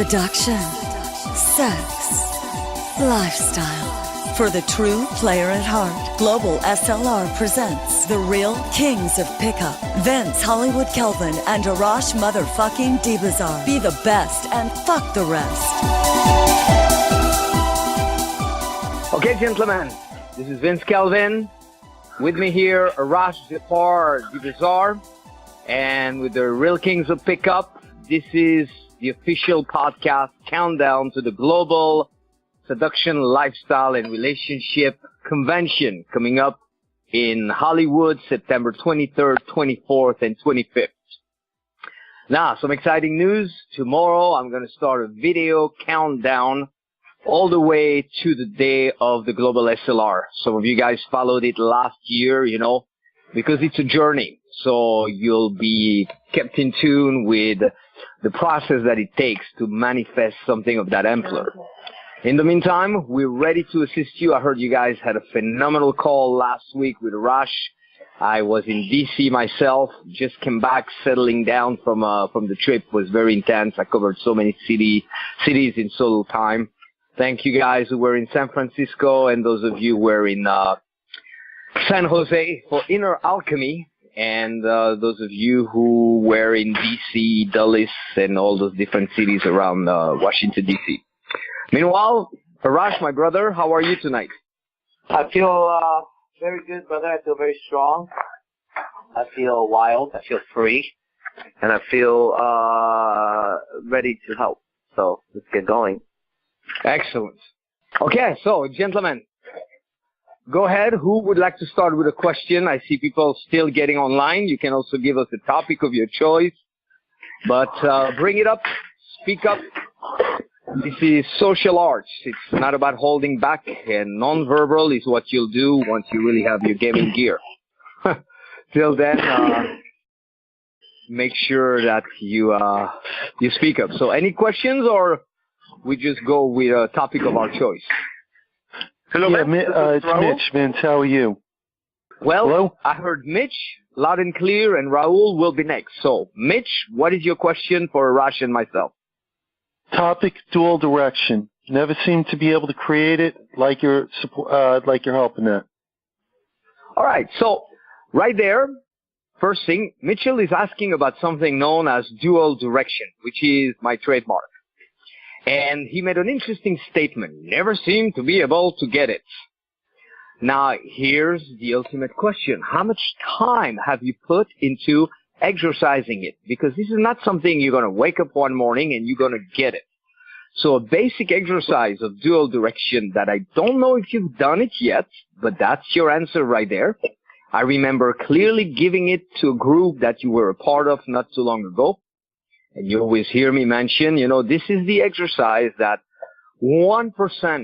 seduction, sex, lifestyle. For the true player at heart, Global SLR presents the real kings of pickup. Vince Hollywood Kelvin and Arash motherfucking Dibazar. Be the best and fuck the rest. Okay, gentlemen, this is Vince Kelvin. With me here, Arash Dibazar. And with the real kings of pickup, this is the official podcast countdown to the Global Seduction, Lifestyle, and Relationship Convention coming up in Hollywood, September 23rd, 24th, and 25th. Now, some exciting news. Tomorrow, I'm going to start a video countdown all the way to the day of the Global SLR. Some of you guys followed it last year, because it's a journey. So you'll be kept in tune with the process that it takes to manifest something of that amplitude. In the meantime, we're ready to assist you. I heard you guys had a phenomenal call last week with Arash. I was in DC myself, just came back, settling down from the trip. It was very intense. I covered so many cities in so little time. Thank you guys who were in San Francisco and those of you who were in San Jose for Inner Alchemy, and those of you who were in DC, Dulles, and all those different cities around Washington, DC. Meanwhile, Arash, my brother, how are you tonight? I feel very good, brother. I feel very strong. I feel wild. I feel free. And I feel ready to help. So let's get going. Excellent. Okay, so, gentlemen, go ahead. Who would like to start with a question? I see people still getting online. You can also give us a topic of your choice. But bring it up. Speak up. This is social arts. It's not about holding back, and nonverbal is what you'll do once you really have your gaming gear. Till then, make sure that you speak up. So, any questions, or we just go with a topic of our choice? Hello, it's Mitch. Vince, how are you? Well, hello? I heard Mitch loud and clear, and Raul will be next. So, Mitch, what is your question for Arash and myself? Topic: dual direction. Never seem to be able to create it like you're helping that. All right. So, right there, first thing, Mitchell is asking about something known as dual direction, which is my trademark. And he made an interesting statement. Never seem to be able to get it. Now, here's the ultimate question. How much time have you put into exercising it? Because this is not something you're going to wake up one morning and you're going to get it. So a basic exercise of dual direction that I don't know if you've done it yet, but that's your answer right there. I remember clearly giving it to a group that you were a part of not too long ago. And you always hear me mention, this is the exercise that 1%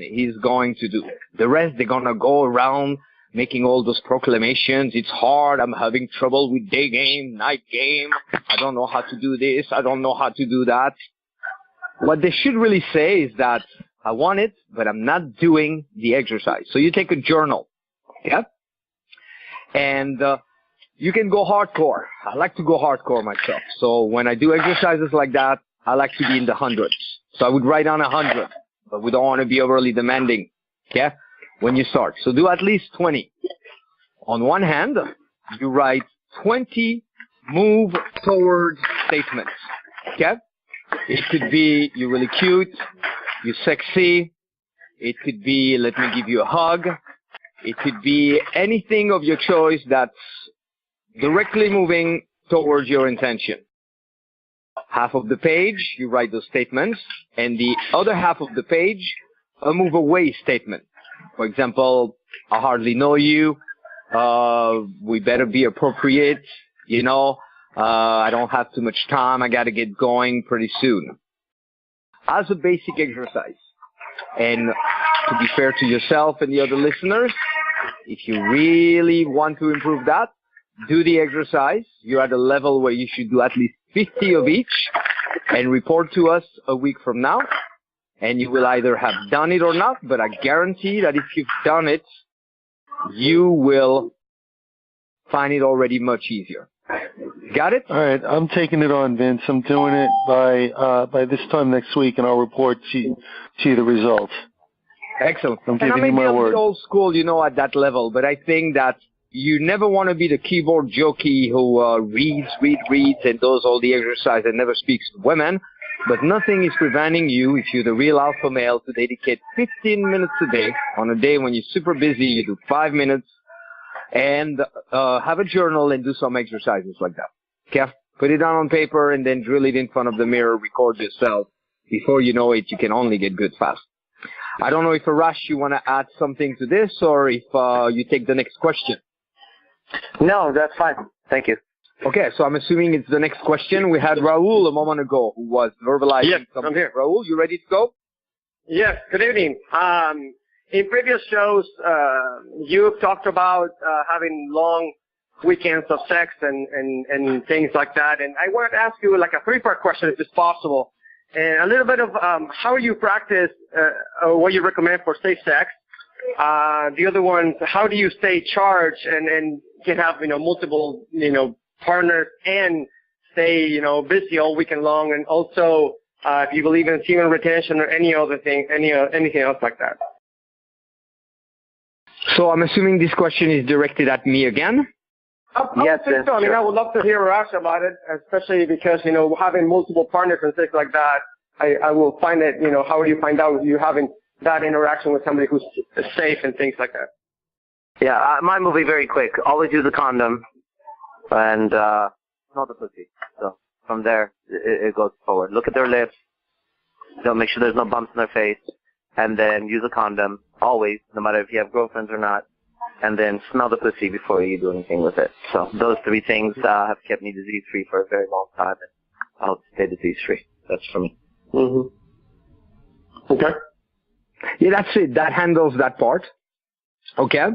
is going to do. The rest, they're going to go around making all those proclamations. It's hard. I'm having trouble with day game, night game. I don't know how to do this. I don't know how to do that. What they should really say is that I want it, but I'm not doing the exercise. So you take a journal. Yeah? And you can go hardcore. I like to go hardcore myself. So when I do exercises like that, I like to be in the hundreds. So I would write down 100, but we don't want to be overly demanding. Okay? When you start. So do at least 20. On one hand, you write 20 move towards statements. Okay? It could be, you're really cute, you're sexy. It could be, let me give you a hug. It could be anything of your choice that's directly moving towards your intention. Half of the page, you write those statements, and the other half of the page, a move away statement. For example, I hardly know you, we better be appropriate, I don't have too much time, I gotta get going pretty soon. As a basic exercise, and to be fair to yourself and the other listeners, if you really want to improve that, do the exercise. You're at a level where you should do at least 50 of each and report to us a week from now. And you will either have done it or not, but I guarantee that if you've done it, you will find it already much easier. Got it? All right, I'm taking it on, Vince. I'm doing it by this time next week, and I'll report to you the results. Excellent. I'm And I giving may you be my a word. bit old school, at that level, but I think that you never want to be the keyboard jockey who reads, and does all the exercise and never speaks to women. But nothing is preventing you, if you're the real alpha male, to dedicate 15 minutes a day. On a day when you're super busy, you do 5 minutes and have a journal and do some exercises like that. Okay? Put it down on paper and then drill it in front of the mirror, record yourself. Before you know it, you can only get good fast. I don't know if Arash, you want to add something to this or if you take the next question. No, that's fine. Thank you. Okay, so I'm assuming it's the next question. We had Raul a moment ago who was verbalizing Yes, something. I'm here. Raul, you ready to go? Yes, good evening. In previous shows, you've talked about having long weekends of sex and things like that. And I wanted to ask you like a three-part question, if it's possible. And a little bit of how you practice or what you recommend for safe sex. The other one, how do you stay charged and can have, multiple, partners and stay, busy all weekend long, and also if you believe in semen retention or any other thing, anything else like that. So I'm assuming this question is directed at me again. Yes, I think so. I mean, I would love to hear Arash about it, especially because, having multiple partners and things like that, I will find it, how do you find out you're having that interaction with somebody who's safe and things like that? Yeah, mine will be very quick. Always use a condom and smell the pussy. So from there, it goes forward. Look at their lips. Don't make sure there's no bumps in their face. And then use a condom, always, no matter if you have girlfriends or not. And then smell the pussy before you do anything with it. So those three things have kept me disease-free for a very long time. And I'll stay disease-free. That's for me. Mm-hmm. Okay. Yeah, that's it. That handles that part. Okay.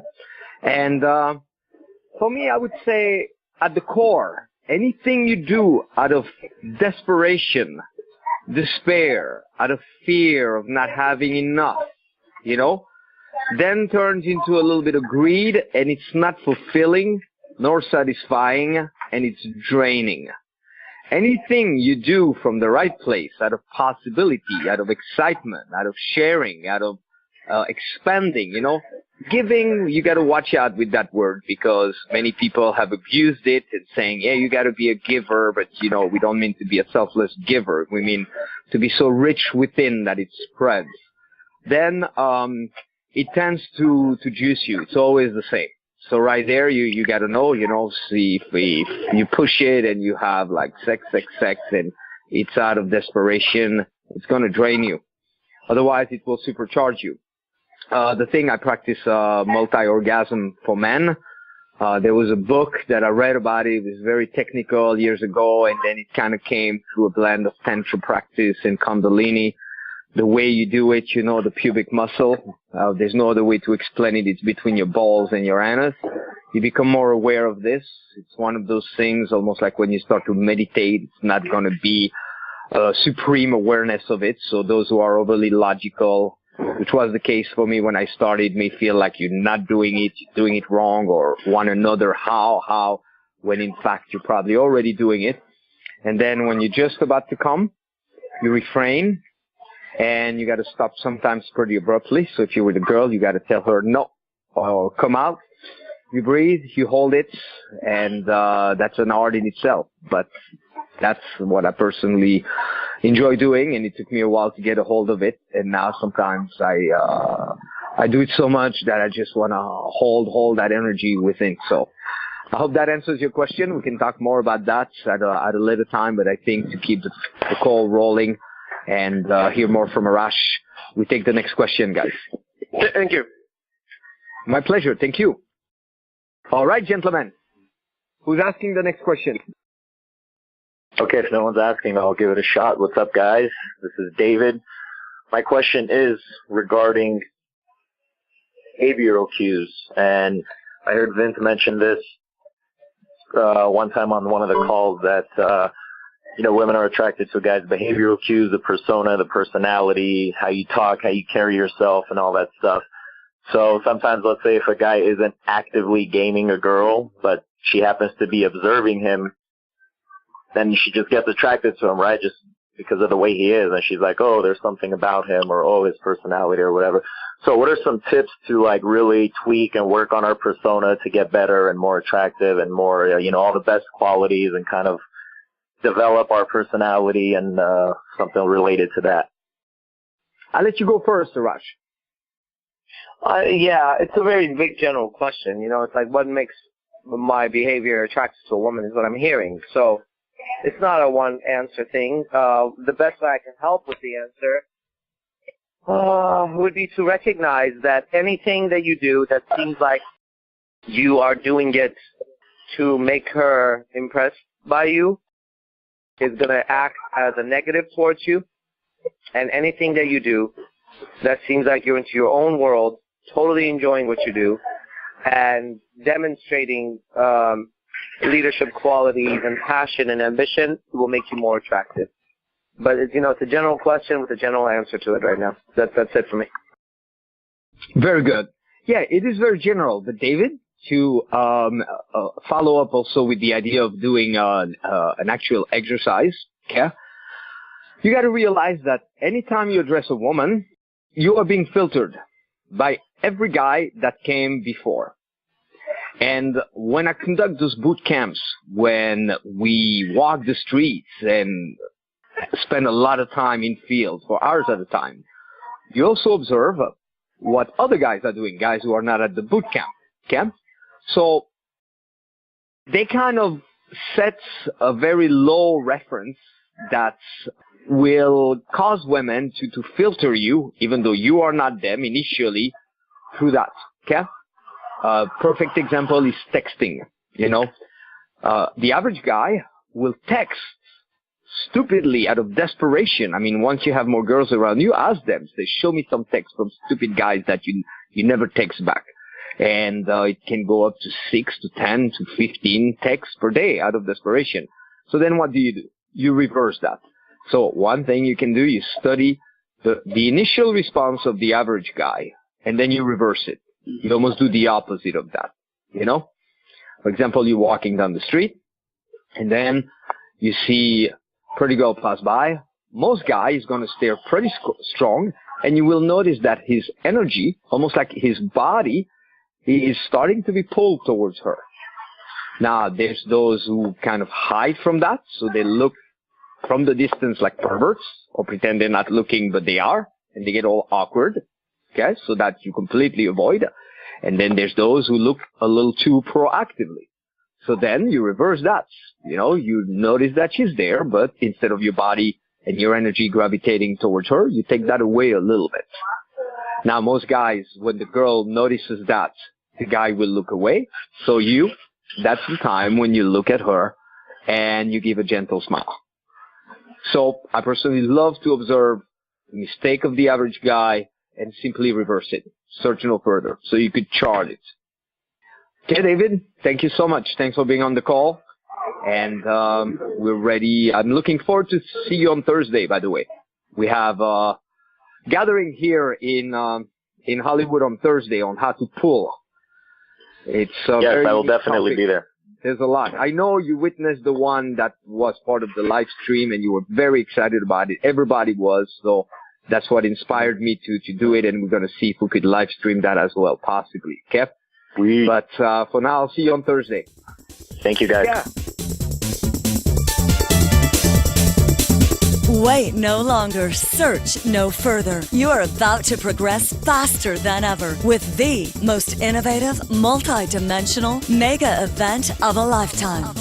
And for me, I would say at the core, anything you do out of desperation, despair, out of fear of not having enough, then turns into a little bit of greed, and it's not fulfilling nor satisfying, and it's draining. Anything you do from the right place, out of possibility, out of excitement, out of sharing, out of expanding, giving, you got to watch out with that word, because many people have abused it and saying, yeah, you got to be a giver, but we don't mean to be a selfless giver. We mean to be so rich within that it spreads. Then it tends to juice you. It's always the same. So right there, you got to know, see if you push it and you have like sex, and it's out of desperation, it's going to drain you. Otherwise, it will supercharge you. The thing I practice, multi-orgasm for men. There was a book that I read about it. It was very technical years ago, and then it kind of came through a blend of tantra practice and kundalini. The way you do it, the pubic muscle. There's no other way to explain it. It's between your balls and your anus. You become more aware of this. It's one of those things, almost like when you start to meditate, it's not going to be supreme awareness of it. So those who are overly logical, which was the case for me when I started, may feel like you're not doing it, you're doing it wrong, or want another how, when in fact you're probably already doing it. And then when you're just about to come, you refrain. And you got to stop sometimes pretty abruptly. So if you were the girl, you got to tell her no, or come out. You breathe, you hold it, and that's an art in itself. But that's what I personally enjoy doing, and it took me a while to get a hold of it. And now sometimes I do it so much that I just want to hold that energy within. So I hope that answers your question. We can talk more about that at a later time. But I think to keep the call rolling and hear more from Arash, we take the next question, guys. Thank you. My pleasure. Thank you. All right, gentlemen. Who's asking the next question? Okay, if no one's asking, I'll give it a shot. What's up, guys? This is David. My question is regarding behavioral cues, and I heard Vince mention this one time on one of the calls that women are attracted to a guy's behavioral cues, the persona, the personality, how you talk, how you carry yourself, and all that stuff. So sometimes, let's say if a guy isn't actively gaming a girl, but she happens to be observing him then she just gets attracted to him, right? Just because of the way he is. And she's like, oh, there's something about him, or oh, his personality or whatever. So what are some tips to like really tweak and work on our persona to get better and more attractive and more, all the best qualities, and kind of develop our personality and something related to that? I'll let you go first, Arash. Yeah, it's a very big general question. It's like what makes my behavior attractive to a woman is what I'm hearing. So it's not a one answer thing. The best way I can help with the answer would be to recognize that anything that you do that seems like you are doing it to make her impressed by you is going to act as a negative towards you. And anything that you do that seems like you're into your own world, totally enjoying what you do, and demonstrating leadership qualities and passion and ambition will make you more attractive. But it's a general question with a general answer to it right now. That's it for me. Very good. Yeah, it is very general. But David, to follow up also with the idea of doing an actual exercise, okay? You got to realize that anytime you address a woman, you are being filtered by every guy that came before. And when I conduct those boot camps, when we walk the streets and spend a lot of time in field for hours at a time, you also observe what other guys are doing, guys who are not at the boot camp. Okay? So they kind of set a very low reference that will cause women to filter you, even though you are not them initially, through that. Okay? Perfect example is texting. The average guy will text stupidly out of desperation. I mean, once you have more girls around you, ask them. Say, show me some text from stupid guys that you never text back. And it can go up to 6 to 10 to 15 texts per day out of desperation. So then what do? You reverse that. So one thing you can do, you study the initial response of the average guy, and then you reverse it. You almost do the opposite of that, For example, you're walking down the street, and then you see a pretty girl pass by. Most guys going to stare pretty strong, and you will notice that his energy, almost like his body, is starting to be pulled towards her. Now, there's those who kind of hide from that, so they look from the distance like perverts, or pretend they're not looking, but they are, and they get all awkward. Okay, so that you completely avoid. And then there's those who look a little too proactively. So then you reverse that. You notice that she's there, but instead of your body and your energy gravitating towards her, you take that away a little bit. Now, most guys, when the girl notices that, the guy will look away. So that's the time when you look at her and you give a gentle smile. So I personally love to observe the mistake of the average guy and simply reverse it. Search no further. So you could chart it. Okay, David, thank you so much. Thanks for being on the call. And we're ready. I'm looking forward to see you on Thursday, by the way. We have a gathering here in Hollywood on Thursday on how to pull. It's yes, I will definitely be there. There's a lot. I know you witnessed the one that was part of the live stream, and you were very excited about it. Everybody was, so that's what inspired me to do it, and we're going to see if we could live stream that as well, possibly. Okay? But for now, I'll see you on Thursday. Thank you, guys. Yeah. Wait no longer. Search no further. You are about to progress faster than ever with the most innovative, multi-dimensional mega event of a lifetime.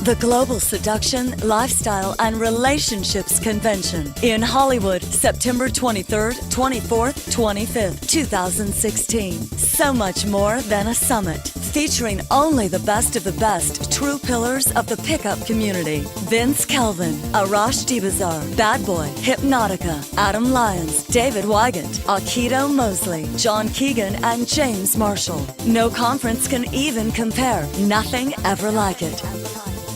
The Global Seduction, Lifestyle, and Relationships Convention in Hollywood, September 23rd, 24th, 25th, 2016. So much more than a summit, featuring only the best of the best true pillars of the pickup community. Vince Kelvin, Arash Dibazar, Bad Boy, Hypnotica, Adam Lyons, David Wygant, Akito Mosley, John Keegan, and James Marshall. No conference can even compare. Nothing ever like it.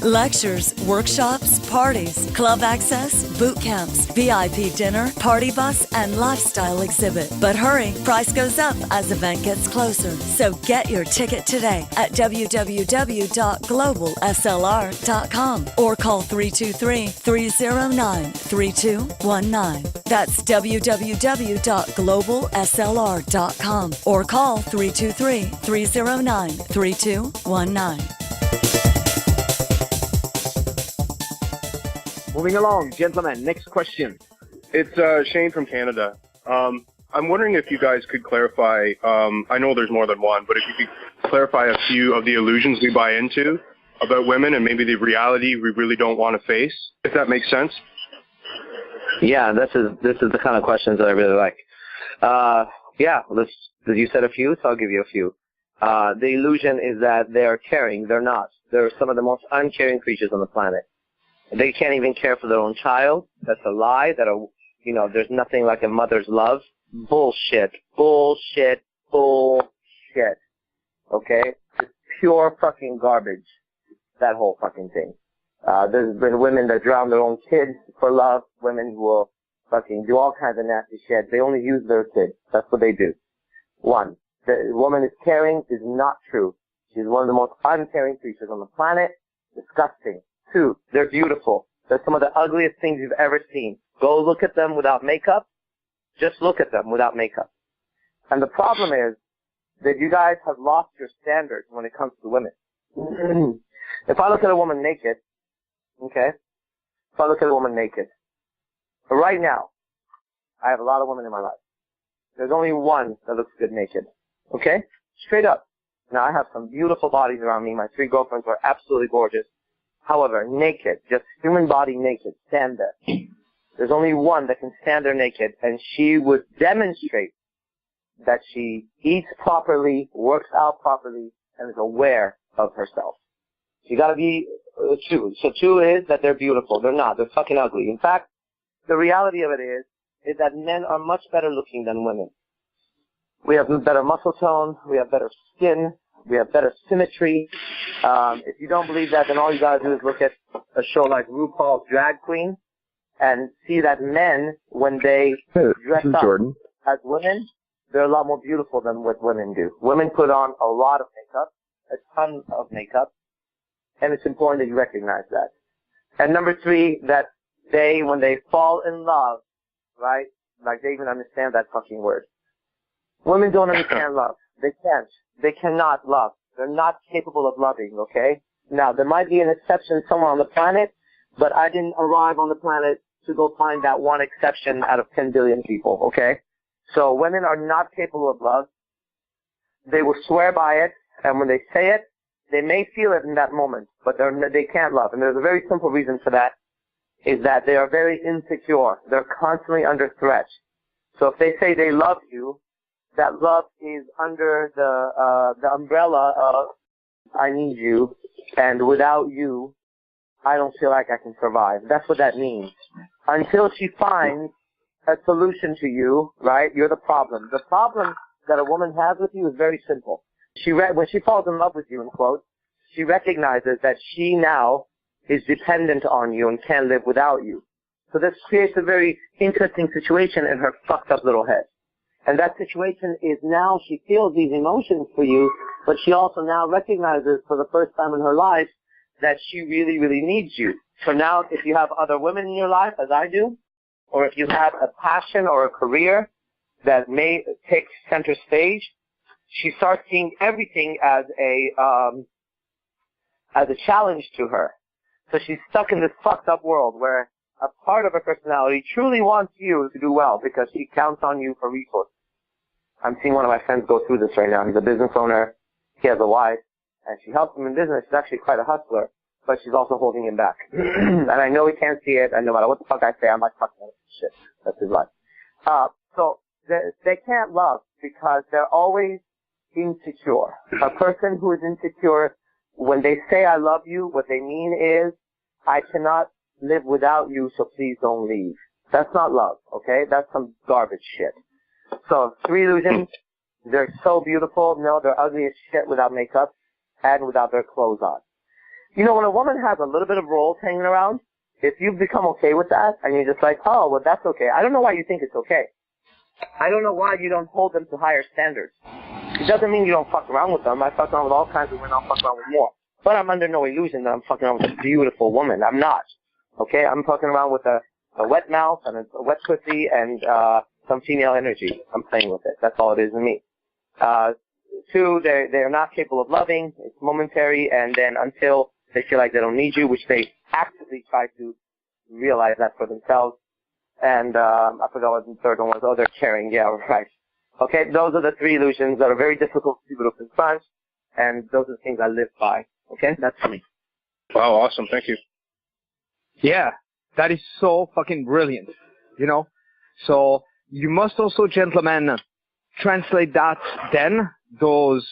Lectures, workshops, parties, club access, boot camps, VIP dinner, party bus, and lifestyle exhibit. But hurry, price goes up as event gets closer. So get your ticket today at www.globalslr.com or call 323-309-3219. That's www.globalslr.com or call 323-309-3219. Moving along, gentlemen, next question. It's Shane from Canada. I'm wondering if you guys could clarify, I know there's more than one, but if you could clarify a few of the illusions we buy into about women and maybe the reality we really don't want to face, if that makes sense. Yeah, this is the kind of questions that I really like. You said a few, so I'll give you a few. The illusion is that they're caring. They're not. They're some of the most uncaring creatures on the planet. They can't even care for their own child. That's a lie. There's nothing like a mother's love. Bullshit. Bullshit. Bullshit. Okay? It's pure fucking garbage. That whole fucking thing. There's been women that drown their own kids for love. Women who will fucking do all kinds of nasty shit. They only use their kids. That's what they do. One, the woman is caring is not true. She's one of the most uncaring creatures on the planet. Disgusting. Two, they're beautiful. They're some of the ugliest things you've ever seen. Go look at them without makeup. Just look at them without makeup. And the problem is that you guys have lost your standards when it comes to women. If I look at a woman naked, okay? If I look at a woman naked, right now, I have a lot of women in my life. There's only one that looks good naked. Okay? Straight up. Now, I have some beautiful bodies around me. My 3 girlfriends are absolutely gorgeous. However, naked, just human body naked, stand there. There's only one that can stand there naked, and she would demonstrate that she eats properly, works out properly, and is aware of herself. You gotta be true. So true is that they're beautiful. They're not. They're fucking ugly. In fact, the reality of it is that men are much better looking than women. We have better muscle tone. We have better skin. We have better symmetry. If you don't believe that, then all you gotta do is look at a show like RuPaul's Drag Queen and see that men, when they dress up as women, they're a lot more beautiful than what women do. Women put on a lot of makeup, a ton of makeup, and it's important that you recognize that. And number 3, that when they fall in love, right, like they even understand that fucking word. Women don't understand love. They can't. They cannot love. They're not capable of loving, okay? Now, there might be an exception somewhere on the planet, but I didn't arrive on the planet to go find that one exception out of 10 billion people, okay? So women are not capable of love. They will swear by it, and when they say it, they may feel it in that moment, but they can't love. And there's a very simple reason for that, is that they are very insecure. They're constantly under threat. So if they say they love you, that love is under the umbrella of I need you, and without you, I don't feel like I can survive. That's what that means. Until she finds a solution to you, right, you're the problem. The problem that a woman has with you is very simple. When she falls in love with you, in quotes, she recognizes that she now is dependent on you and can't live without you. So this creates a very interesting situation in her fucked up little head. And that situation is now she feels these emotions for you, but she also now recognizes for the first time in her life that she really, really needs you. So now if you have other women in your life, as I do, or if you have a passion or a career that may take center stage, she starts seeing everything as a challenge to her. So she's stuck in this fucked up world where a part of her personality truly wants you to do well because she counts on you for resources. I'm seeing one of my friends go through this right now. He's a business owner. He has a wife, and she helps him in business. She's actually quite a hustler, but she's also holding him back. And I know he can't see it, and no matter what the fuck I say, I'm like, fuck that shit. That's his life. So they can't love because they're always insecure. A person who is insecure, when they say I love you, what they mean is, I cannot live without you, so please don't leave. That's not love, okay? That's some garbage shit. So, 3 illusions. They're so beautiful. No, they're ugly as shit without makeup and without their clothes on. You know, when a woman has a little bit of rolls hanging around, if you've become okay with that, and you're just like, oh, well, that's okay. I don't know why you think it's okay. I don't know why you don't hold them to higher standards. It doesn't mean you don't fuck around with them. I fuck around with all kinds of women. I'll fuck around with more. But I'm under no illusion that I'm fucking around with a beautiful woman. I'm not. Okay? I'm fucking around with a wet mouth and a wet pussy and some female energy. I'm playing with it. That's all it is in me. Two, they're not capable of loving. It's momentary. And then until they feel like they don't need you, which they actively try to realize that for themselves. And I forgot what the third one was. Oh, they're caring. Yeah, right. Okay, those are the three illusions that are very difficult for people to confront, and those are the things I live by. Okay, that's for me. Wow, awesome. Thank you. Yeah, that is so fucking brilliant, you know? So you must also, gentlemen, translate that then, those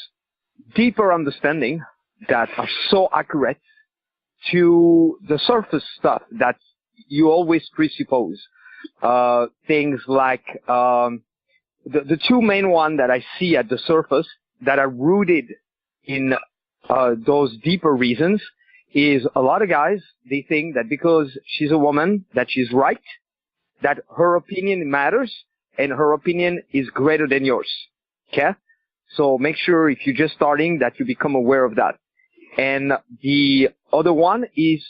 deeper understanding that are so accurate to the surface stuff that you always presuppose. Things like the two main ones that I see at the surface that are rooted in those deeper reasons is a lot of guys, they think that because she's a woman, that she's right, that her opinion matters, and her opinion is greater than yours. Okay? So make sure if you're just starting that you become aware of that. And the other one is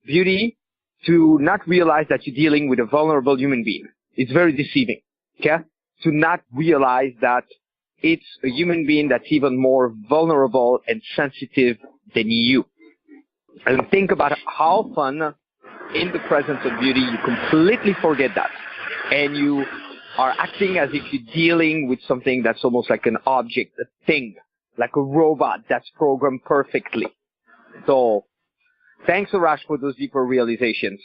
beauty, to not realize that you're dealing with a vulnerable human being. It's very deceiving. Okay? To not realize that it's a human being that's even more vulnerable and sensitive than you. And think about how fun in the presence of beauty you completely forget that. And you are acting as if you're dealing with something that's almost like an object, a thing, like a robot that's programmed perfectly. So, thanks, Arash, for those deeper realizations.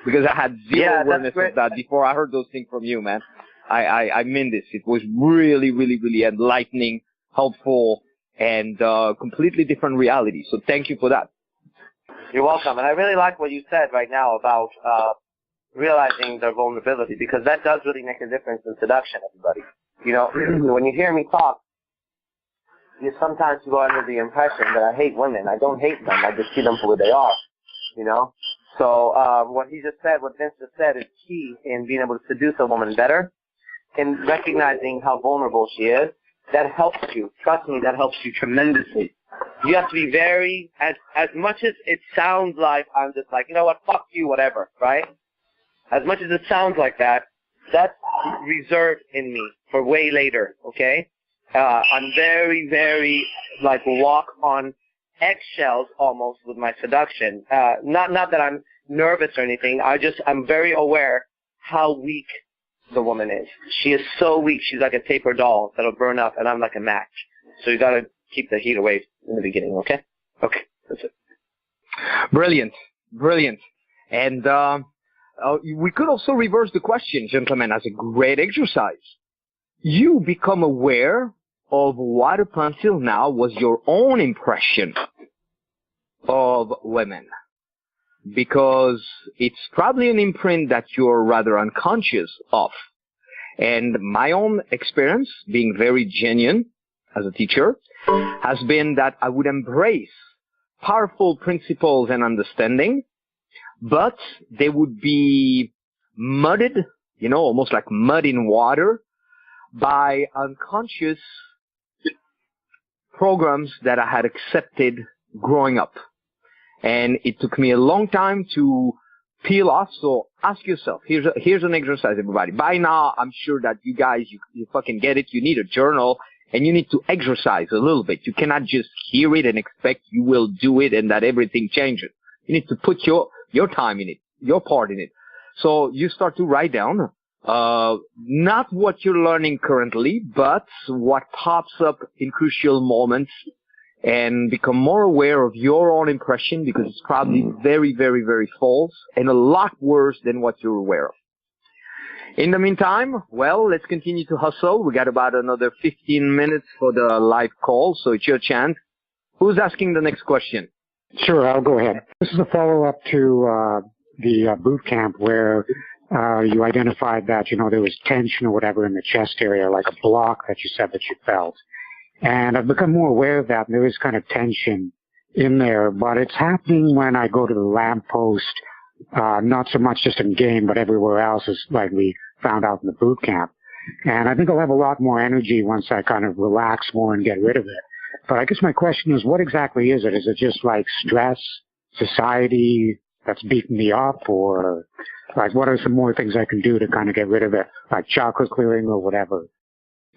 Because I had zero awareness of that before I heard those things from you, man. I mean this. It was really, really, really enlightening, helpful, and completely different reality. So thank you for that. You're welcome. And I really like what you said right now about realizing their vulnerability, because that does really make a difference in seduction, everybody. You know, when you hear me talk, you sometimes go under the impression that I hate women. I don't hate them. I just see them for what they are, you know? So what he just said, what Vince just said, is key in being able to seduce a woman better, in recognizing how vulnerable she is. That helps you. Trust me, that helps you tremendously. You have to be very, as much as it sounds like I'm just like, you know what, fuck you, whatever, right? As much as it sounds like that, that's reserved in me for way later, okay? I'm very, very, like, walk on eggshells almost with my seduction. Not that I'm nervous or anything. I'm very aware how weak the woman is. She is so weak. She's like a paper doll that'll burn up, and I'm like a match. So you gotta keep the heat away in the beginning, okay? Okay, that's it. Brilliant, brilliant. And we could also reverse the question, gentlemen, as a great exercise. You become aware of what up until now was your own impression of women. Because it's probably an imprint that you're rather unconscious of. And my own experience, being very genuine as a teacher, has been that I would embrace powerful principles and understanding, but they would be mudded, you know, almost like mud in water, by unconscious programs that I had accepted growing up. And it took me a long time to peel off. So ask yourself, here's an exercise, everybody. By now, I'm sure that you guys, you fucking get it. You need a journal and you need to exercise a little bit. You cannot just hear it and expect you will do it and that everything changes. You need to put your time in it, your part in it. So you start to write down, not what you're learning currently, but what pops up in crucial moments, and become more aware of your own impression, because it's probably very, very, very false and a lot worse than what you're aware of. In the meantime, well, let's continue to hustle. We got about another 15 minutes for the live call, so it's your chance. Who's asking the next question? Sure, I'll go ahead. This is a follow-up to the boot camp where you identified that, you know, there was tension or whatever in the chest area, like a block that you said that you felt. And I've become more aware of that, and there is kind of tension in there, but it's happening when I go to the lamppost, not so much just in game, but everywhere else, is like we found out in the boot camp. And I think I'll have a lot more energy once I kind of relax more and get rid of it. But I guess my question is, what exactly is it? Is it just like stress, society that's beating me up, or like what are some more things I can do to kind of get rid of it, like chakra clearing or whatever?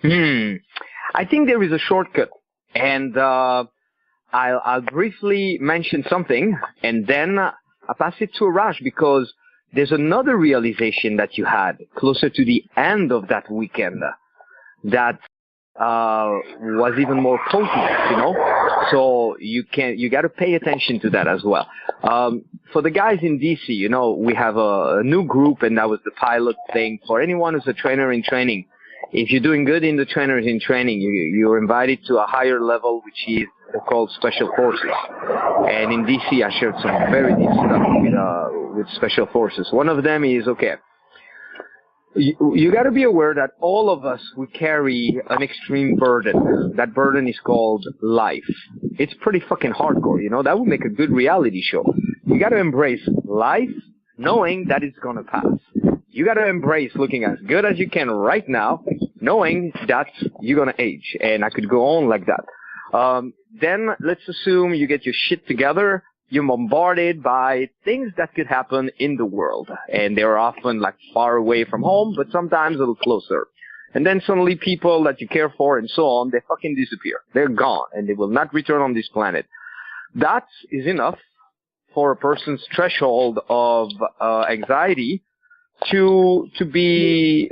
I think there is a shortcut, and I'll briefly mention something, and then I'll pass it to Arash, because there's another realization that you had closer to the end of that weekend that was even more potent, you know. So you got to pay attention to that as well. For the guys in DC, you know, we have a new group, and that was the pilot thing. For anyone who's a trainer in training, if you're doing good in the trainers in training, you're invited to a higher level, which is called Special Forces. And in DC, I shared some very deep stuff with Special Forces. One of them is, okay, you got to be aware that all of us, we carry an extreme burden. That burden is called life. It's pretty fucking hardcore, you know. That would make a good reality show. You got to embrace life, knowing that it's going to pass. You got to embrace looking as good as you can right now, knowing that you're going to age. And I could go on like that. Then let's assume you get your shit together. You're bombarded by things that could happen in the world. And they're often like far away from home, but sometimes a little closer. And then suddenly people that you care for and so on, they fucking disappear. They're gone, and they will not return on this planet. That is enough for a person's threshold of anxiety to be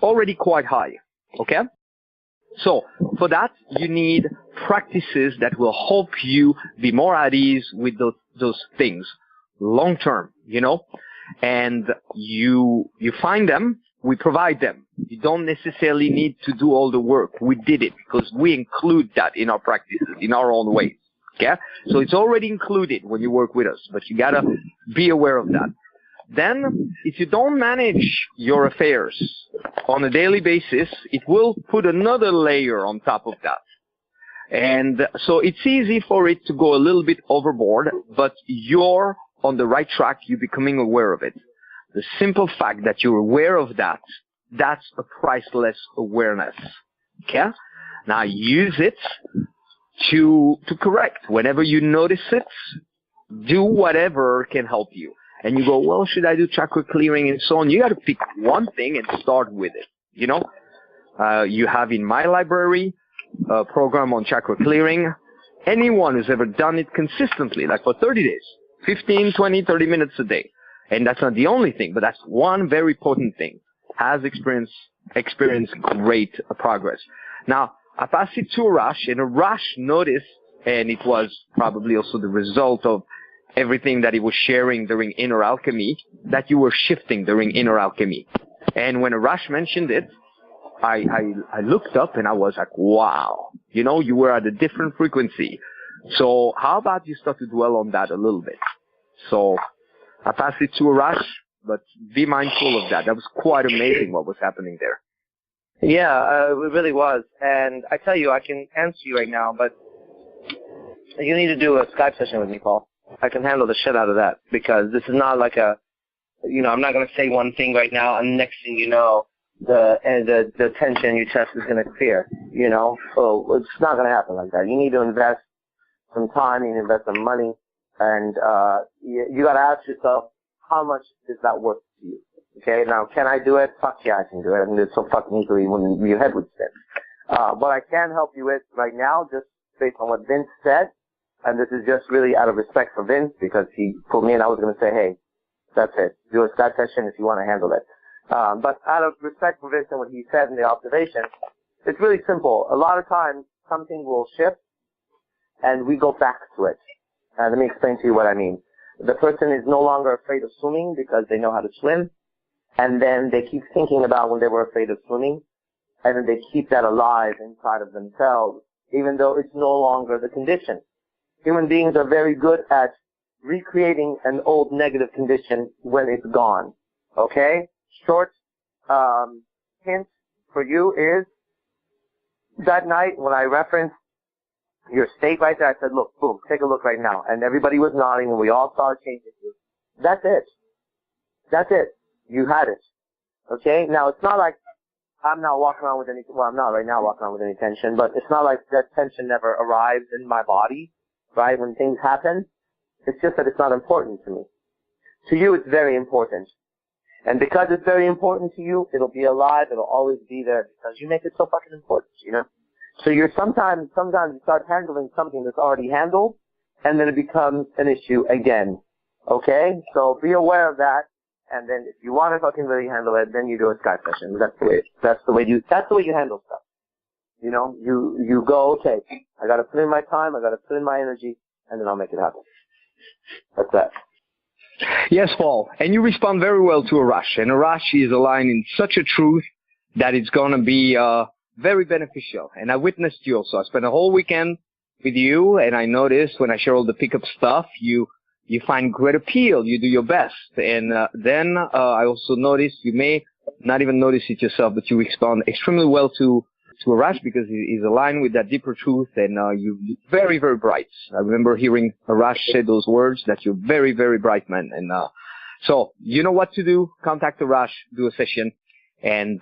already quite high. Okay? So for that, you need practices that will help you be more at ease with those things long term, you know. And you find them, we provide them. You don't necessarily need to do all the work. We did it because we include that in our practices, in our own ways. Okay? So it's already included when you work with us, but you gotta be aware of that. Then, if you don't manage your affairs on a daily basis, it will put another layer on top of that. And so it's easy for it to go a little bit overboard, but you're on the right track. You're becoming aware of it. The simple fact that you're aware of that, that's a priceless awareness. Okay? Now use it to correct. Whenever you notice it, do whatever can help you. And you go, well, should I do chakra clearing and so on? You got to pick one thing and start with it. You know, you have in my library a program on chakra clearing. Anyone who's ever done it consistently, like for 30 days, 15, 20, 30 minutes a day. And that's not the only thing, but that's one very potent thing. Has experienced great progress. Now, I pass it to Arash, and Arash noticed, and it was probably also the result of everything that he was sharing during Inner Alchemy, that you were shifting during Inner Alchemy. And when Arash mentioned it, I looked up and I was like, wow, you know, you were at a different frequency. So how about you start to dwell on that a little bit? So I pass it to Arash, but be mindful of that. That was quite amazing what was happening there. Yeah, it really was. And I tell you, I can answer you right now, but you need to do a Skype session with me, Paul. I can handle the shit out of that, because this is not like a, you know, I'm not going to say one thing right now, and next thing you know, the tension in your chest is going to clear, you know. So it's not going to happen like that. You need to invest some time, you need to invest some money, and you got to ask yourself, how much is that worth to you? Okay, now, can I do it? Fuck yeah, I can do it. I can do it so fucking easily when your head would spin. What I can help you with right now, just based on what Vince said, and this is just really out of respect for Vince, because he put me in, I was going to say, hey, that's it. Do a Skype session if you want to handle it. But out of respect for Vince and what he said in the observation, it's really simple. A lot of times, something will shift, and we go back to it. Let me explain to you what I mean. The person is no longer afraid of swimming because they know how to swim, and then they keep thinking about when they were afraid of swimming, and then they keep that alive inside of themselves, even though it's no longer the condition. Human beings are very good at recreating an old negative condition when it's gone. Okay? Short hint for you is that night when I referenced your state right there. I said, look, boom, take a look right now. And everybody was nodding, and we all saw it changing. That's it. That's it. You had it. Okay? Now, it's not like I'm not walking around with any, well, I'm not right now walking around with any tension, but it's not like that tension never arrives in my body, right, when things happen. It's just that it's not important to me. To you, it's very important. And because it's very important to you, it'll be alive, it'll always be there, because you make it so fucking important, you know? So you're sometimes you start handling something that's already handled, and then it becomes an issue again. Okay? So be aware of that, and then if you want to fucking really handle it, then you do a Skype session. That's the way you handle stuff. You know, you go, okay, I gotta put in my time, I gotta put in my energy, and then I'll make it happen. That's that. Yes, Paul. And you respond very well to Arash. And Arash is aligned in such a truth that it's going to be very beneficial. And I witnessed you also. I spent a whole weekend with you, and I noticed when I share all the pickup stuff, you find great appeal. You do your best. And then I also noticed, you may not even notice it yourself, but you respond extremely well to Arash because he's aligned with that deeper truth, and you're very, very bright. I remember hearing Arash say those words, that you're very, very bright man. And so you know what to do. Contact Arash, do a session, and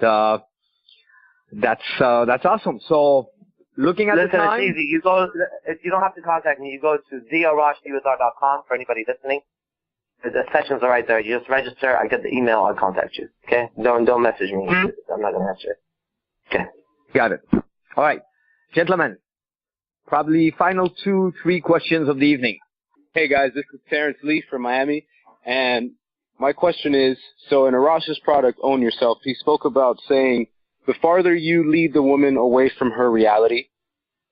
that's awesome. So looking at the time, it's easy. You don't have to contact me. You go to thearashdibazar.com for anybody listening. The sessions are right there. You just register. I get the email. I'll contact you. Okay? Don't message me. I'm not gonna answer it. Okay. Got it. All right. Gentlemen, probably final 2-3 questions of the evening. Hey, guys, this is Terrence Lee from Miami, and my question is, so in Arash's product, Own Yourself, he spoke about saying the farther you lead the woman away from her reality,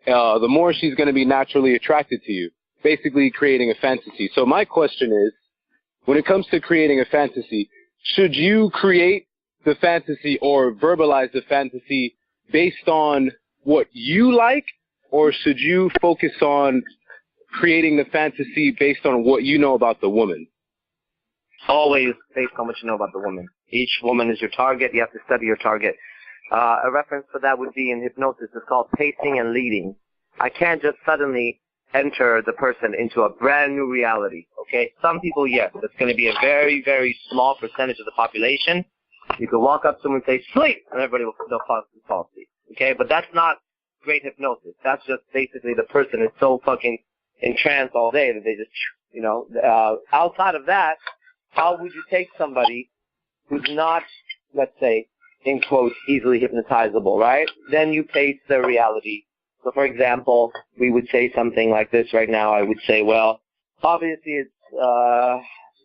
the more she's going to be naturally attracted to you, basically creating a fantasy. So my question is, when it comes to creating a fantasy, should you create the fantasy or verbalize the fantasy based on what you like, or should you focus on creating the fantasy based on what you know about the woman? Always based on what you know about the woman. Each woman is your target. You have to study your target. A reference for that would be in hypnosis. It's called pacing and leading. I can't just suddenly enter the person into a brand new reality. Okay? Some people, yes. It's going to be a very, very small percentage of the population. You could walk up to someone and say, sleep, and everybody will fall asleep. Okay? But that's not great hypnosis. That's just basically the person is so fucking entranced all day that they just, you know, outside of that, how would you take somebody who's not, let's say, in quotes, easily hypnotizable, right? Then you pace their reality. So, for example, we would say something like this right now. I would say, well, obviously it's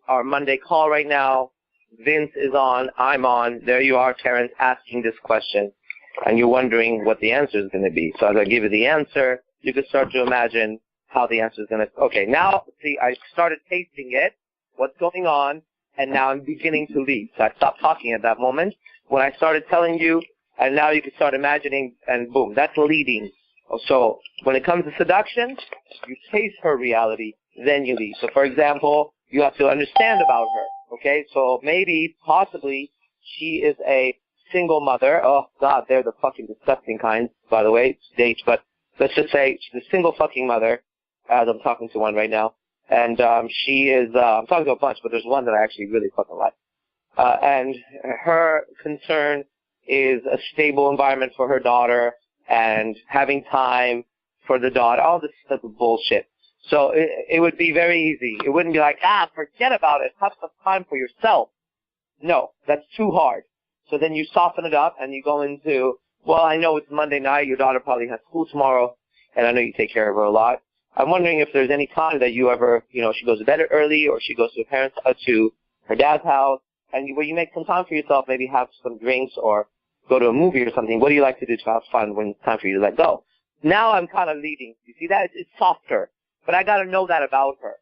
our Monday call right now. Vince is on, I'm on. There you are, Terrence, asking this question. And you're wondering what the answer is going to be. So as I give you the answer, you can start to imagine how the answer is going to... Okay, now, see, I started tasting it, what's going on, and now I'm beginning to lead. So I stopped talking at that moment. When I started telling you, and now you can start imagining, and boom, that's leading. So when it comes to seduction, you taste her reality, then you lead. So, for example, you have to understand about her, okay? So maybe, possibly, she is a single mother. Oh, God, they're the fucking disgusting kind, by the way, stage. But let's just say she's a single fucking mother, as I'm talking to one right now. And she is, I'm talking to a bunch, but there's one that I actually really fucking like. And her concern is a stable environment for her daughter and having time for the daughter, all this type of bullshit. So it would be very easy. It wouldn't be like, forget about it. Have some time for yourself. No, that's too hard. So then you soften it up and you go into, well, I know it's Monday night. Your daughter probably has school tomorrow, and I know you take care of her a lot. I'm wondering if there's any time that you ever, you know, she goes to bed early or she goes to her parents' to her dad's house, and where you make some time for yourself, maybe have some drinks or go to a movie or something. What do you like to do to have fun when it's time for you to let go? Now I'm kind of leading. You see that? It's softer. But I got to know that about her.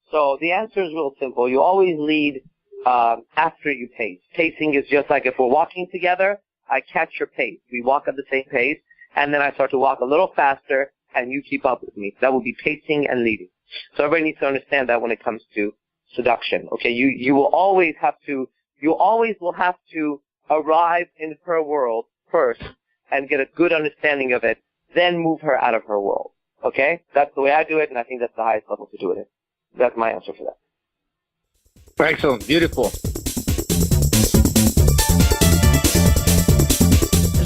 So the answer is real simple. You always lead after you pace. Pacing is just like if we're walking together, I catch your pace. We walk at the same pace, and then I start to walk a little faster, and you keep up with me. That will be pacing and leading. So everybody needs to understand that when it comes to seduction. Okay, you will always have to, will have to arrive in her world first and get a good understanding of it, then move her out of her world. Okay? That's the way I do it, and I think that's the highest level to do it in. That's my answer for that. Excellent. Beautiful.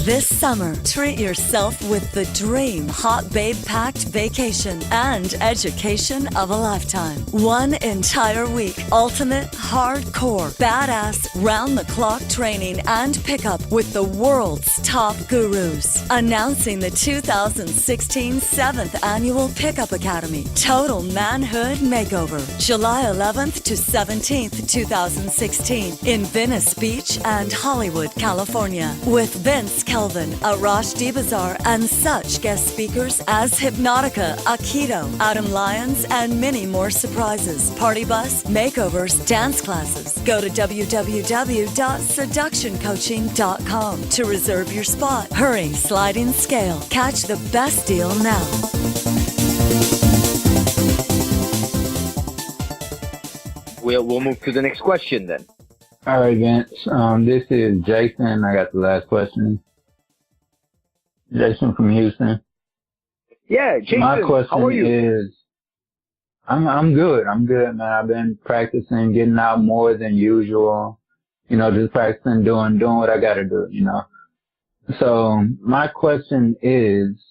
This summer, treat yourself with the dream hot babe packed vacation and education of a lifetime. One entire week, ultimate, hardcore, badass, round-the-clock training and pickup with the world's top gurus. Announcing the 2016 7th Annual Pickup Academy, Total Manhood Makeover, July 11th to 17th, 2016, in Venice Beach and Hollywood, California, with Vince Kelvin, Arash Dibazar, and such guest speakers as Hypnotica, Aikido, Adam Lyons, and many more surprises. Party bus, makeovers, dance classes. Go to www.seductioncoaching.com to reserve your spot. Hurry, sliding scale. Catch the best deal now. We'll move to the next question then. All right, Vince. This is Jason. I got the last question. Jason from Houston. Yeah, Jason. My question how are you? is, I'm good. I'm good, man. I've been practicing, getting out more than usual. You know, just practicing, doing what I gotta do, you know. So my question is,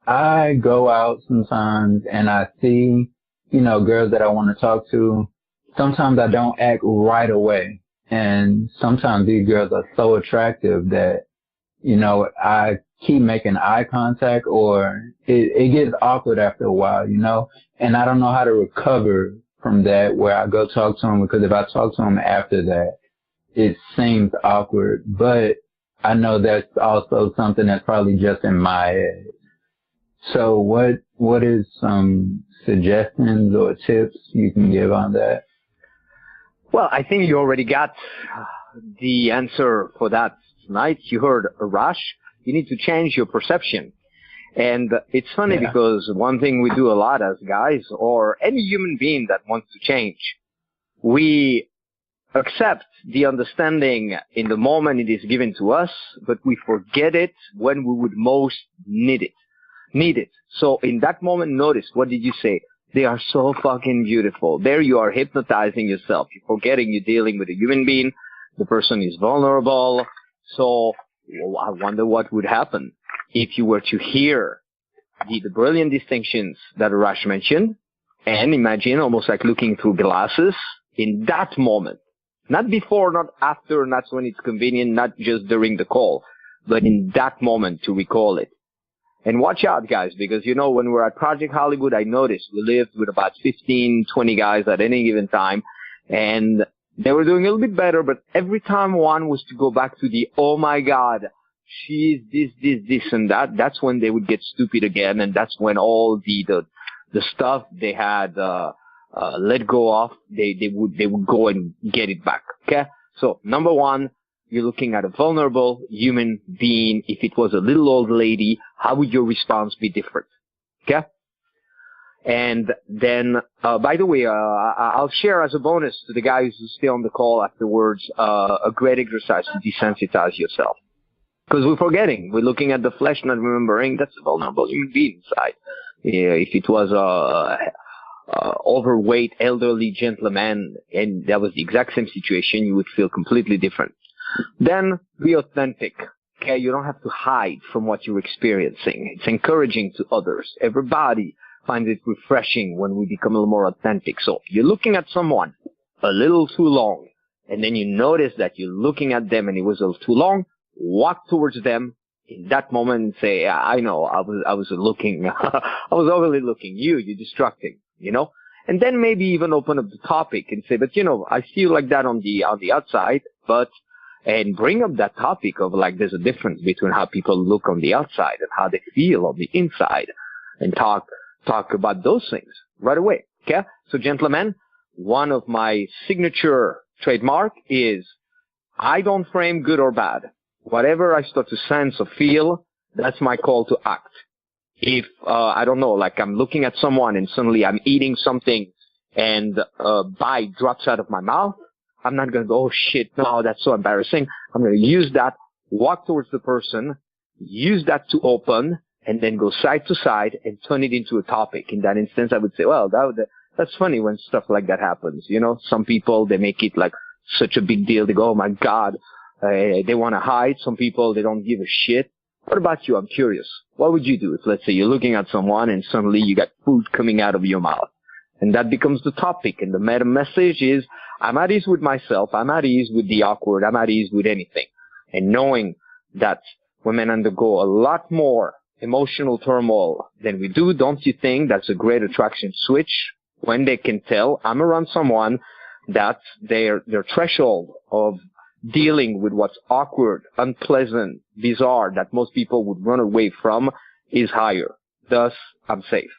I go out sometimes and I see, you know, girls that I want to talk to. Sometimes I don't act right away. And sometimes these girls are so attractive that, you know, I keep making eye contact, or it gets awkward after a while, you know, and I don't know how to recover from that, where I go talk to them, because if I talk to them after that, it seems awkward. But I know that's also something that's probably just in my head. So what is some suggestions or tips you can give on that? Well, I think you already got the answer for that tonight. You heard Arash. You need to change your perception. And it's funny because one thing we do a lot as guys, or any human being that wants to change, we accept the understanding in the moment it is given to us, but we forget it when we would most need it. So in that moment, notice, what did you say? They are so fucking beautiful. There you are hypnotizing yourself. You're forgetting you're dealing with a human being. The person is vulnerable. So I wonder what would happen if you were to hear the brilliant distinctions that Arash mentioned, and imagine almost like looking through glasses in that moment. Not before, not after, not when it's convenient, not just during the call, but in that moment to recall it. And watch out, guys, because, you know, when we're at Project Hollywood, I noticed we lived with about 15, 20 guys at any given time, and they were doing a little bit better, but every time one was to go back to the, oh my God, she's this, and that, that's when they would get stupid again, and that's when all the stuff they had let go of, they would go and get it back. Okay? So, number one, you're looking at a vulnerable human being. If it was a little old lady, how would your response be different? Okay? And then, by the way, I'll share as a bonus to the guys who stay on the call afterwards, a great exercise to desensitize yourself. Because we're forgetting. We're looking at the flesh, not remembering that's a vulnerable human being inside. If it was overweight, elderly gentleman, and that was the exact same situation, you would feel completely different. Then, be authentic. Okay? You don't have to hide from what you're experiencing. It's encouraging to others. Everybody finds it refreshing when we become a little more authentic. So, you're looking at someone a little too long, and then you notice that you're looking at them and it was a little too long, walk towards them in that moment and say, yeah, I know, I was looking, I was overly looking. You're distracting, you know? And then maybe even open up the topic and say, but you know, I feel like that on the outside, and bring up that topic of like, there's a difference between how people look on the outside and how they feel on the inside, and talk about those things right away. Okay? So gentlemen, one of my signature trademark is I don't frame good or bad. Whatever I start to sense or feel, that's my call to act. If, I don't know, like I'm looking at someone and suddenly I'm eating something and a bite drops out of my mouth, I'm not going to go, oh shit, no, that's so embarrassing. I'm going to use that, walk towards the person, use that to open, and then go side to side and turn it into a topic. In that instance, I would say, well, that's funny when stuff like that happens. You know, some people, they make it like such a big deal. They go, oh my God, they want to hide. Some people, they don't give a shit. What about you? I'm curious. What would you do if, let's say, you're looking at someone and suddenly you got food coming out of your mouth? And that becomes the topic. And the meta message is, I'm at ease with myself. I'm at ease with the awkward. I'm at ease with anything. And knowing that women undergo a lot more emotional turmoil than we do, don't you think that's a great attraction switch when they can tell I'm around someone that their threshold of dealing with what's awkward, unpleasant, bizarre, that most people would run away from is higher. Thus, I'm safe.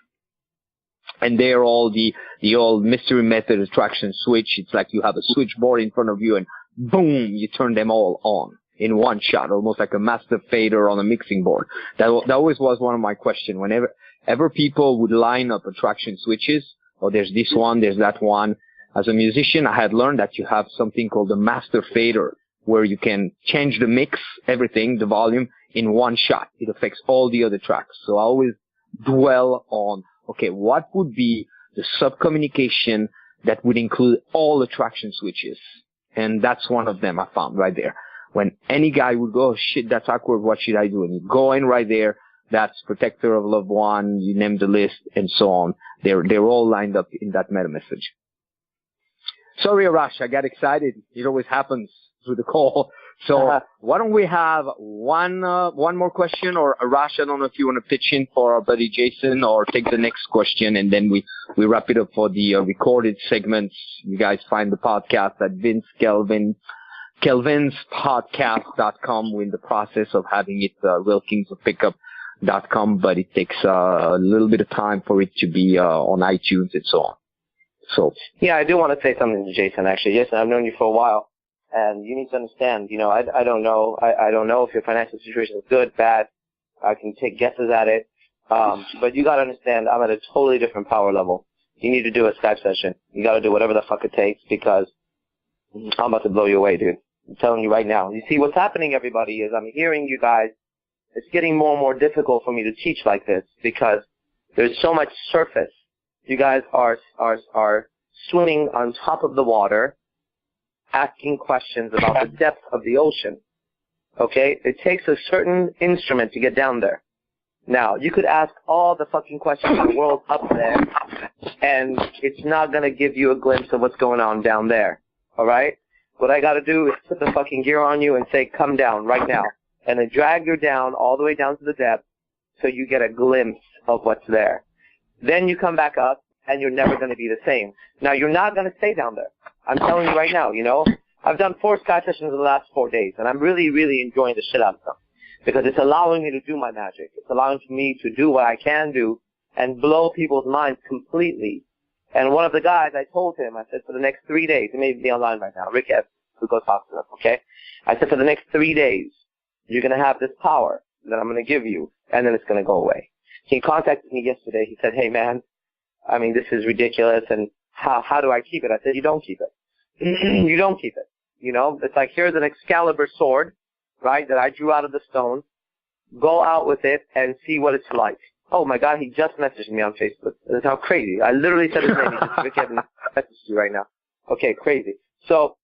And they're all the old mystery method attraction switch. It's like you have a switchboard in front of you and boom, you turn them all on in one shot, almost like a master fader on a mixing board. That always was one of my questions. Whenever people would line up attraction switches, or there's this one, there's that one. As a musician, I had learned that you have something called a master fader, where you can change the mix, everything, the volume, in one shot. It affects all the other tracks. So I always dwell on, okay, what would be the sub-communication that would include all attraction switches? And that's one of them I found right there. When any guy would go, oh, shit, that's awkward, what should I do? And you go in right there, that's protector of loved one, you name the list, and so on. They're all lined up in that meta message. Sorry, Arash, I got excited. It always happens through the call. So why don't we have one more question, or Arash, I don't know if you want to pitch in for our buddy Jason, or take the next question, and then we wrap it up for the recorded segments. You guys find the podcast at KelvinsPodcast.com. We're in the process of having it realkingsofpickup.com, but it takes a little bit of time for it to be on iTunes and so on. So yeah, I do want to say something to Jason, actually. Jason, I've known you for a while, and you need to understand, you know, I don't know. I don't know if your financial situation is good, bad. I can take guesses at it. But you got to understand, I'm at a totally different power level. You need to do a Skype session. You got to do whatever the fuck it takes, because I'm about to blow you away, dude. I'm telling you right now. You see, what's happening, everybody, is I'm hearing you guys. It's getting more and more difficult for me to teach like this, because there's so much surface. You guys are swimming on top of the water, asking questions about the depth of the ocean. Okay? It takes a certain instrument to get down there. Now, you could ask all the fucking questions in the world up there, and it's not going to give you a glimpse of what's going on down there. Alright? What I got to do is put the fucking gear on you and say, come down right now. And then drag you down all the way down to the depth so you get a glimpse of what's there. Then you come back up, and you're never going to be the same. Now, you're not going to stay down there. I'm telling you right now, you know. I've done 4 Skype sessions in the last 4 days, and I'm really, really enjoying the shit out of them, because it's allowing me to do my magic. It's allowing me to do what I can do and blow people's minds completely. And one of the guys, I told him, I said, for the next 3 days, he may be online right now, Rick F., who goes talk to them, okay? I said, for the next 3 days, you're going to have this power that I'm going to give you, and then it's going to go away. He contacted me yesterday. He said, hey, man, I mean, this is ridiculous, and how do I keep it? I said, you don't keep it. You don't keep it. You know, it's like, here's an Excalibur sword, right, that I drew out of the stone. Go out with it and see what it's like. Oh, my God, he just messaged me on Facebook. That's how crazy. I literally said his name. He just messaged you right now. Okay, crazy. So,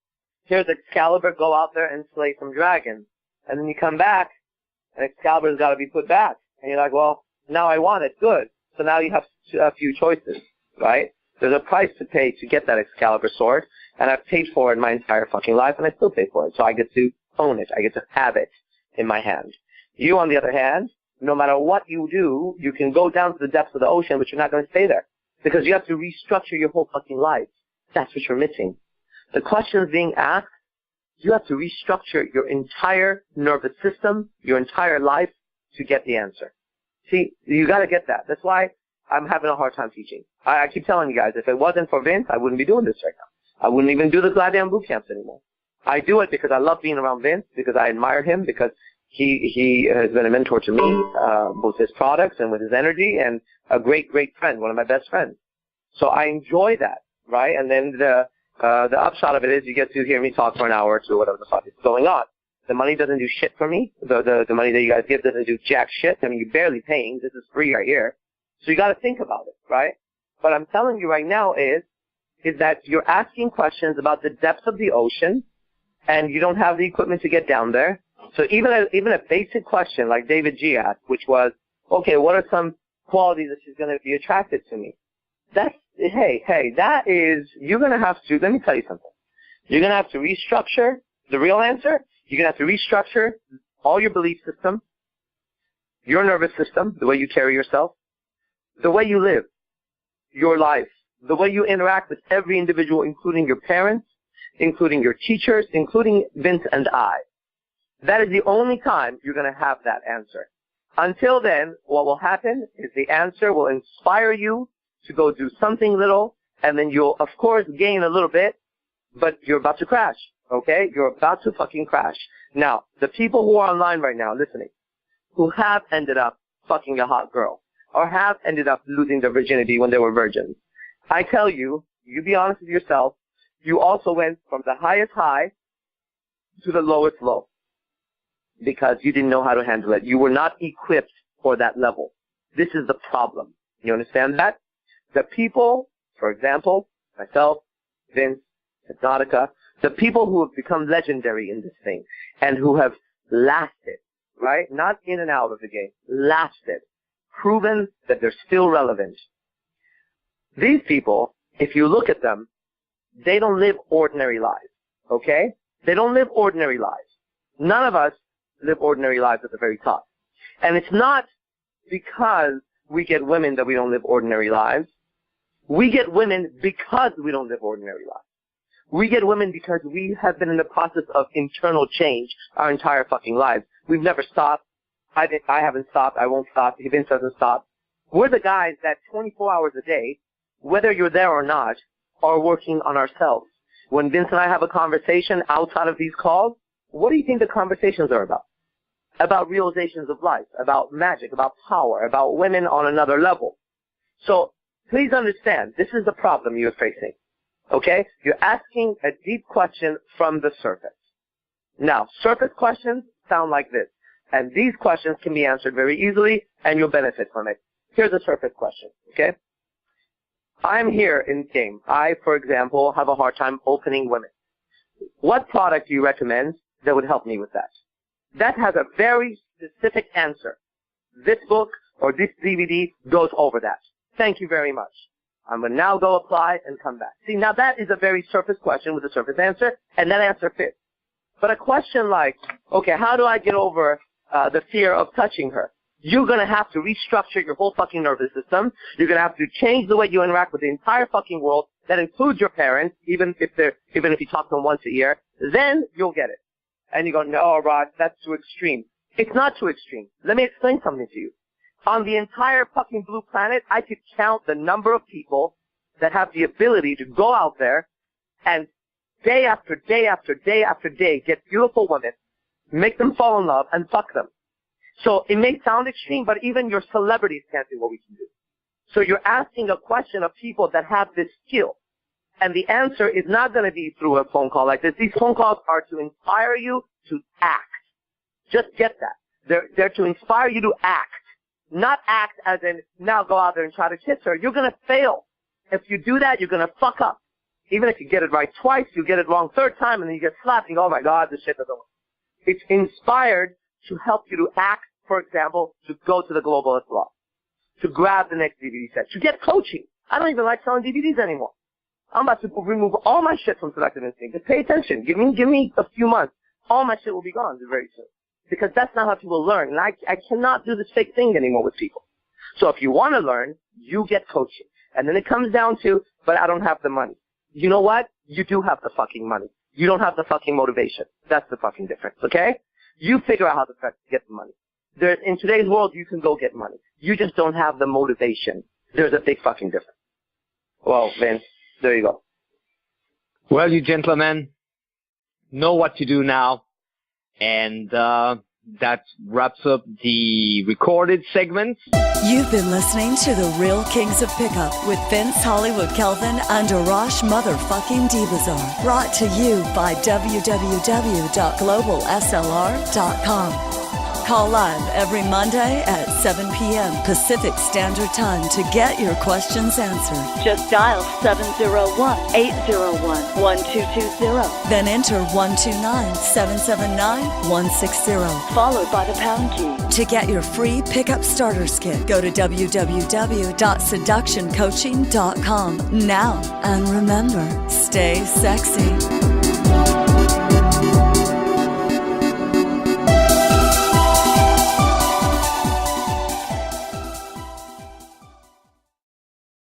here's Excalibur. Go out there and slay some dragons. And then you come back, and Excalibur's got to be put back. And you're like, well, now I want it. Good. So now you have a few choices, right? There's a price to pay to get that Excalibur sword, and I've paid for it my entire fucking life, and I still pay for it. So I get to own it. I get to have it in my hand. You, on the other hand, no matter what you do, you can go down to the depths of the ocean, but you're not going to stay there, because you have to restructure your whole fucking life. That's what you're missing. The questions being asked, you have to restructure your entire nervous system, your entire life, to get the answer. See, you got to get that. That's why I'm having a hard time teaching. I keep telling you guys, if it wasn't for Vince, I wouldn't be doing this right now. I wouldn't even do the goddamn boot camps anymore. I do it because I love being around Vince, because I admire him, because he has been a mentor to me, both his products and with his energy, and a great, great friend, one of my best friends. So I enjoy that, right? And then the upshot of it is you get to hear me talk for an hour or two, whatever the fuck is going on. The money doesn't do shit for me. The money that you guys give doesn't do jack shit. I mean, you're barely paying. This is free right here. So you got to think about it, right? But I'm telling you right now is that you're asking questions about the depths of the ocean, and you don't have the equipment to get down there. So even a basic question like David G asked, which was, okay, what are some qualities that she's going to be attracted to me? That is, you're going to have to, let me tell you something. You're going to have to restructure the real answer. You're going to have to restructure all your belief system, your nervous system, the way you carry yourself, the way you live, your life, the way you interact with every individual, including your parents, including your teachers, including Vince and I. That is the only time you're going to have that answer. Until then, what will happen is the answer will inspire you to go do something little, and then you'll, of course, gain a little bit, but you're about to crash, okay? You're about to fucking crash. Now, the people who are online right now listening, who have ended up fucking a hot girl, or have ended up losing their virginity when they were virgins, I tell you, you be honest with yourself, you also went from the highest high to the lowest low because you didn't know how to handle it. You were not equipped for that level. This is the problem. You understand that? The people, for example, myself, Vince, Hypnotica, the people who have become legendary in this thing and who have lasted, right? Not in and out of the game, lasted, proven that they're still relevant. These people, if you look at them, they don't live ordinary lives, okay? They don't live ordinary lives. None of us live ordinary lives at the very top. And it's not because we get women that we don't live ordinary lives. We get women because we don't live ordinary lives. We get women because we have been in the process of internal change our entire fucking lives. We've never stopped. I haven't stopped. I won't stop. Vince doesn't stop. We're the guys that 24 hours a day, whether you're there or not, are working on ourselves. When Vince and I have a conversation outside of these calls, what do you think the conversations are about? About realizations of life, about magic, about power, about women on another level. So please understand, this is the problem you're facing. Okay? You're asking a deep question from the surface. Now, surface questions sound like this. And these questions can be answered very easily, and you'll benefit from it. Here's a surface question, okay? I'm here in game. I, for example, have a hard time opening women. What product do you recommend that would help me with that? That has a very specific answer. This book or this DVD goes over that. Thank you very much. I'm going to now go apply and come back. See, now that is a very surface question with a surface answer, and that answer fits. But a question like, okay, how do I get over the fear of touching her? You're going to have to restructure your whole fucking nervous system. You're going to have to change the way you interact with the entire fucking world. That includes your parents, even if you talk to them once a year. Then you'll get it. And you go, no, Rod, that's too extreme. It's not too extreme. Let me explain something to you. On the entire fucking blue planet, I could count the number of people that have the ability to go out there and day after day after day after day get beautiful women, make them fall in love, and fuck them. So it may sound extreme, but even your celebrities can't do what we can do. So you're asking a question of people that have this skill. And the answer is not going to be through a phone call like this. These phone calls are to inspire you to act. Just get that. They're to inspire you to act. Not act as in, now go out there and try to kiss her. You're going to fail. If you do that, you're going to fuck up. Even if you get it right twice, you get it wrong third time, and then you get slapped and you go, oh my God, this shit doesn't work. It's inspired to help you to act, for example, to go to the Global SLR, to grab the next DVD set, to get coaching. I don't even like selling DVDs anymore. I'm about to remove all my shit from Selective Instinct. Just pay attention. Give me a few months. All my shit will be gone very soon. Because that's not how people learn. And I cannot do this fake thing anymore with people. So if you want to learn, you get coaching. And then it comes down to, but I don't have the money. You know what? You do have the fucking money. You don't have the fucking motivation. That's the fucking difference, okay? You figure out how to get the money. In today's world, you can go get money. You just don't have the motivation. There's a big fucking difference. Well, Vince, there you go. Well, you gentlemen know what to do now. And that wraps up the recorded segments. You've been listening to The Real Kings of Pickup with Vince Hollywood Kelvin and Arash motherfucking Dibazar. Brought to you by www.globalslr.com. Call live every Monday at 7 p.m. Pacific Standard Time to get your questions answered. Just dial 701-801-1220. Then enter 129-779-160, followed by the pound key. To get your free pickup starters kit, go to www.seductioncoaching.com now. And remember, stay sexy.